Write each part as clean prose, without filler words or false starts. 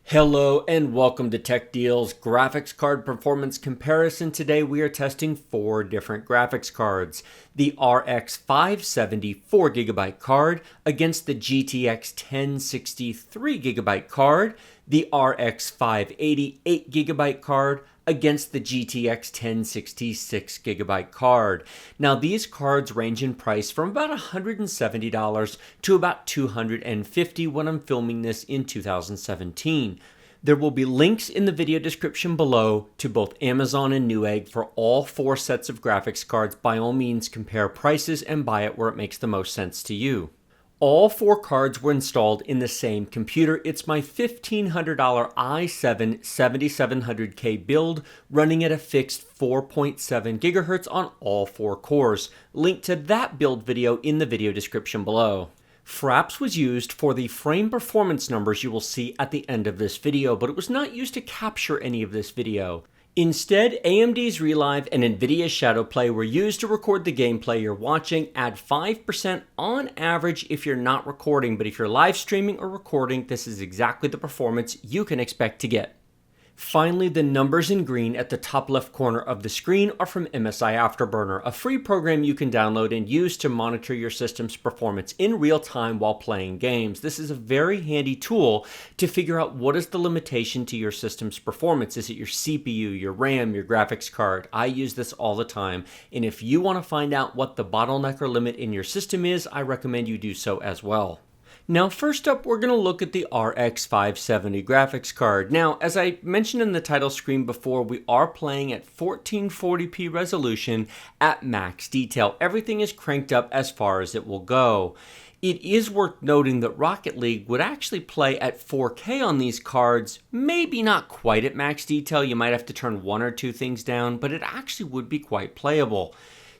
Hello and welcome to Tech Deal's graphics card performance comparison. Today we are testing 4 different graphics cards. The RX 570 4GB card against the GTX 1060 3GB card, the RX 580 8GB card against the GTX 1060 6GB card. Now these cards range in price from about $170 to about $250 when I'm filming this in 2017. There will be links in the video description below to both Amazon and Newegg for all 4 sets of graphics cards. By all means, compare prices and buy it where it makes the most sense to you. All 4 cards were installed in the same computer. It's my $1,500 i7 7700K build running at a fixed 4.7 GHz on all 4 cores. Link to that build video in the video description below. Fraps was used for the frame performance numbers you will see at the end of this video, but it was not used to capture any of this video. Instead, AMD's Relive and NVIDIA's Shadowplay were used to record the gameplay you're watching. Add 5% on average if you're not recording, but if you're live streaming or recording, this is exactly the performance you can expect to get. Finally, the numbers in green at the top left corner of the screen are from MSI Afterburner, a free program you can download and use to monitor your system's performance in real time while playing games. This is a very handy tool to figure out what is the limitation to your system's performance. Is it your CPU, your RAM, your graphics card? I use this all the time, and if you want to find out what the bottleneck or limit in your system is, I recommend you do so as well. Now, first up, we're going to look at the RX 570 graphics card. Now, as I mentioned in the title screen before, we are playing at 1440p resolution at max detail. Everything is cranked up as far as it will go. It is worth noting that Rocket League would actually play at 4K on these cards, maybe not quite at max detail. You might have to turn 1 or 2 things down, but it actually would be quite playable.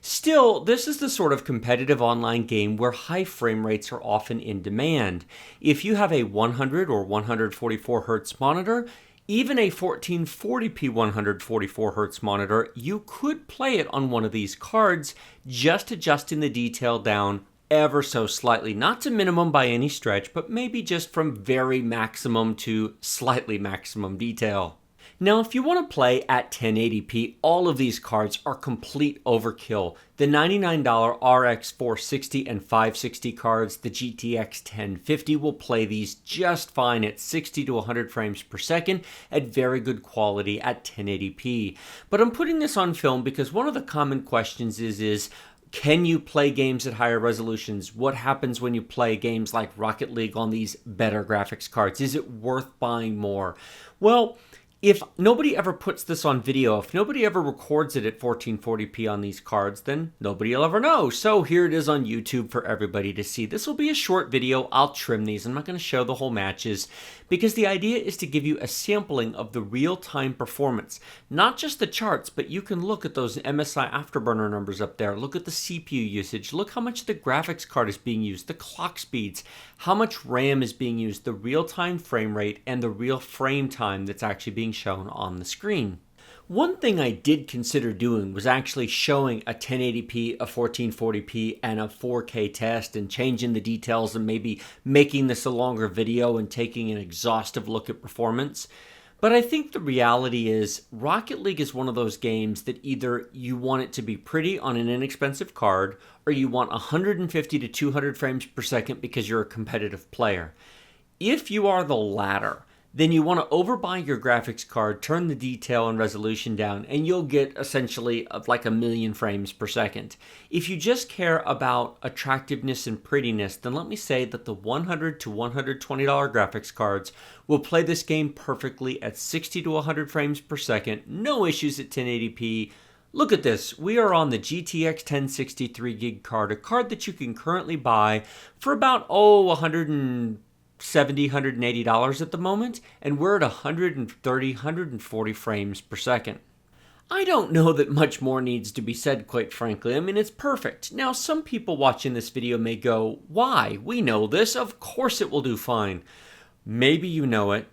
Still, this is the sort of competitive online game where high frame rates are often in demand. If you have a 100 or 144 Hz monitor, even a 1440p 144 Hz monitor, you could play it on one of these cards, just adjusting the detail down ever so slightly. Not to minimum by any stretch, but maybe just from very maximum to slightly maximum detail. Now, if you want to play at 1080p, all of these cards are complete overkill. The $99 RX 460 and 560 cards, the GTX 1050 will play these just fine at 60 to 100 frames per second at very good quality at 1080p. But I'm putting this on film because one of the common questions is can you play games at higher resolutions? What happens when you play games like Rocket League on these better graphics cards? Is it worth buying more? Well, if nobody ever puts this on video, if nobody ever records it at 1440p on these cards, then nobody will ever know. So here it is on YouTube for everybody to see. This will be a short video. I'll trim these. I'm not going to show the whole matches because the idea is to give you a sampling of the real-time performance. Not just the charts, but you can look at those MSI Afterburner numbers up there. Look at the CPU usage. Look how much the graphics card is being used, the clock speeds, how much RAM is being used, the real-time frame rate, and the real frame time that's actually being shown on the screen. One thing I did consider doing was actually showing a 1080p, a 1440p, and a 4K test and changing the details and maybe making this a longer video and taking an exhaustive look at performance. But I think the reality is Rocket League is one of those games that either you want it to be pretty on an inexpensive card or you want 150 to 200 frames per second because you're a competitive player. If you are the latter, then you want to overbuy your graphics card, turn the detail and resolution down, and you'll get essentially like 1,000,000 frames per second. If you just care about attractiveness and prettiness, then let me say that the $100 to $120 graphics cards will play this game perfectly at 60 to 100 frames per second, no issues at 1080p. Look at this, we are on the GTX 1060 3GB card, a card that you can currently buy for about, $170, $180 at the moment, and we're at 130, 140 frames per second. I don't know that much more needs to be said, quite frankly. I mean, it's perfect. Now, some people watching this video may go, why? We know this. Of course it will do fine. Maybe you know it.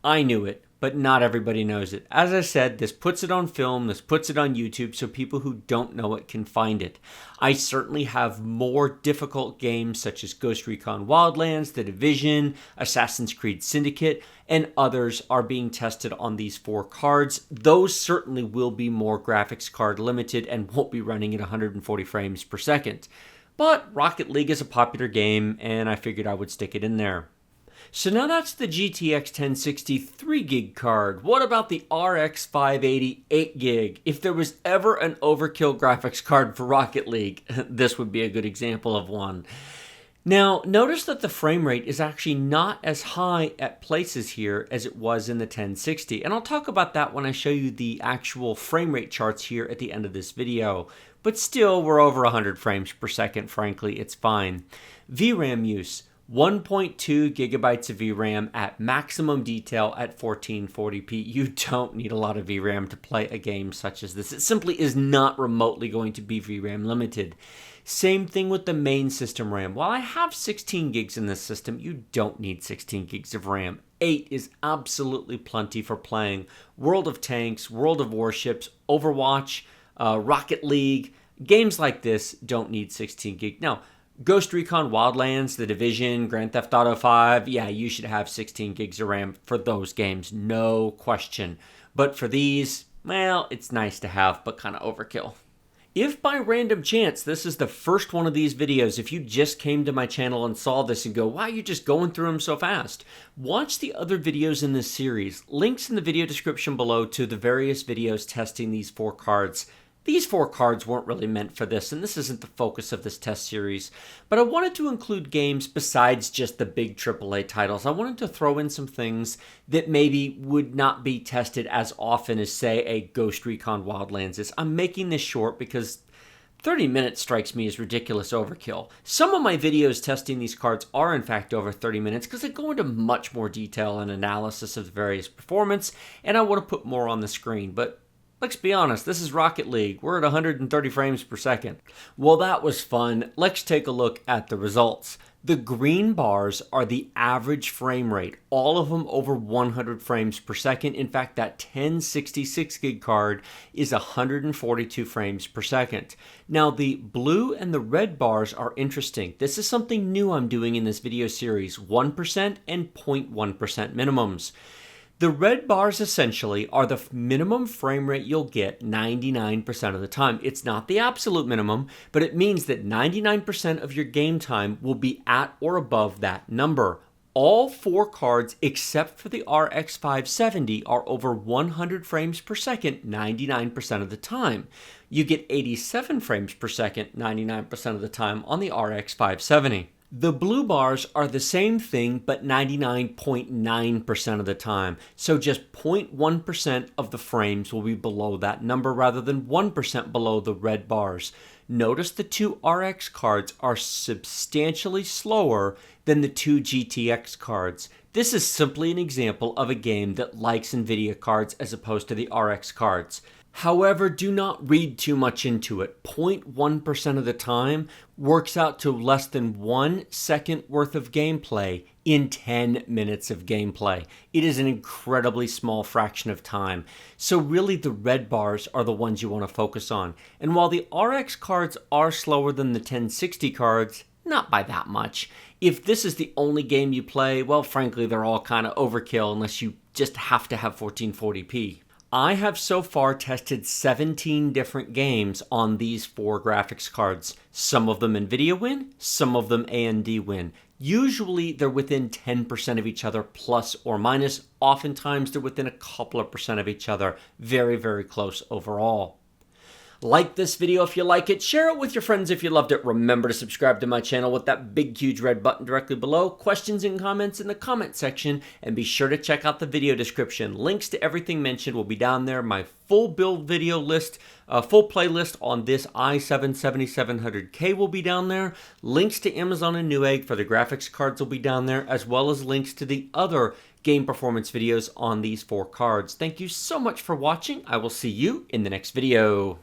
I knew it. but not everybody knows it. As I said, this puts it on film, this puts it on YouTube, so people who don't know it can find it. I certainly have more difficult games such as Ghost Recon Wildlands, The Division, Assassin's Creed Syndicate, and others are being tested on these 4 cards. Those certainly will be more graphics card limited and won't be running at 140 frames per second. But Rocket League is a popular game, and I figured I would stick it in there. So now that's the GTX 1060 3GB card. What about the RX 580 8GB? If there was ever an overkill graphics card for Rocket League, this would be a good example of one. Now, notice that the frame rate is actually not as high at places here as it was in the 1060, and I'll talk about that when I show you the actual frame rate charts here at the end of this video. But still, we're over 100 frames per second, frankly, it's fine. VRAM use. 1.2 gigabytes of VRAM at maximum detail at 1440p. You don't need a lot of VRAM to play a game such as this. It simply is not remotely going to be VRAM limited. Same thing with the main system RAM. While I have 16 gigs in this system, you don't need 16 gigs of RAM. 8 is absolutely plenty for playing World of Tanks, World of Warships, Overwatch, Rocket League. Games like this don't need 16 gig. Now, Ghost Recon Wildlands, The Division, Grand Theft Auto 5, yeah, you should have 16 gigs of RAM for those games, no question. But for these, well, it's nice to have, but kind of overkill. If by random chance this is the first one of these videos, if you just came to my channel and saw this and go, why are you just going through them so fast? Watch the other videos in this series. Links in the video description below to the various videos testing these 4 cards. These 4 cards weren't really meant for this, and this isn't the focus of this test series, but I wanted to include games besides just the big AAA titles. I wanted to throw in some things that maybe would not be tested as often as, say, a Ghost Recon Wildlands is. I'm making this short because 30 minutes strikes me as ridiculous overkill. Some of my videos testing these cards are in fact over 30 minutes because I go into much more detail and analysis of the various performance, and I want to put more on the screen, but let's be honest, this is Rocket League. We're at 130 frames per second. Well, that was fun. Let's take a look at the results. The green bars are the average frame rate, all of them over 100 frames per second. In fact, that 1066 gig card is 142 frames per second. Now, the blue and the red bars are interesting. This is something new I'm doing in this video series, 1% and 0.1% minimums. The red bars essentially are the minimum frame rate you'll get 99% of the time. It's not the absolute minimum, but it means that 99% of your game time will be at or above that number. All 4 cards except for the RX 570 are over 100 frames per second 99% of the time. You get 87 frames per second 99% of the time on the RX 570. The blue bars are the same thing, but 99.9% of the time. So just 0.1% of the frames will be below that number rather than 1% below the red bars. Notice the 2 RX cards are substantially slower than the 2 GTX cards. This is simply an example of a game that likes NVIDIA cards as opposed to the RX cards. However, do not read too much into it. 0.1% of the time works out to less than 1 second worth of gameplay in 10 minutes of gameplay. It is an incredibly small fraction of time. So really the red bars are the ones you want to focus on. And while the RX cards are slower than the 1060 cards, not by that much. If this is the only game you play, well, frankly, they're all kind of overkill unless you just have to have 1440p. I have so far tested 17 different games on these 4 graphics cards. Some of them NVIDIA win, some of them AMD win. Usually they're within 10% of each other, plus or minus. Oftentimes they're within a couple of percent of each other. Very, very close overall. Like this video if you like it, share it with your friends if you loved it. Remember to subscribe to my channel with that big huge red button directly below. Questions and comments in the comment section, and be sure to check out the video description. Links to everything mentioned will be down there. My full build video list, full playlist on this i7-7700K will be down there. Links to Amazon and Newegg for the graphics cards will be down there, as well as links to the other game performance videos on these 4 cards. Thank you so much for watching. I will see you in the next video.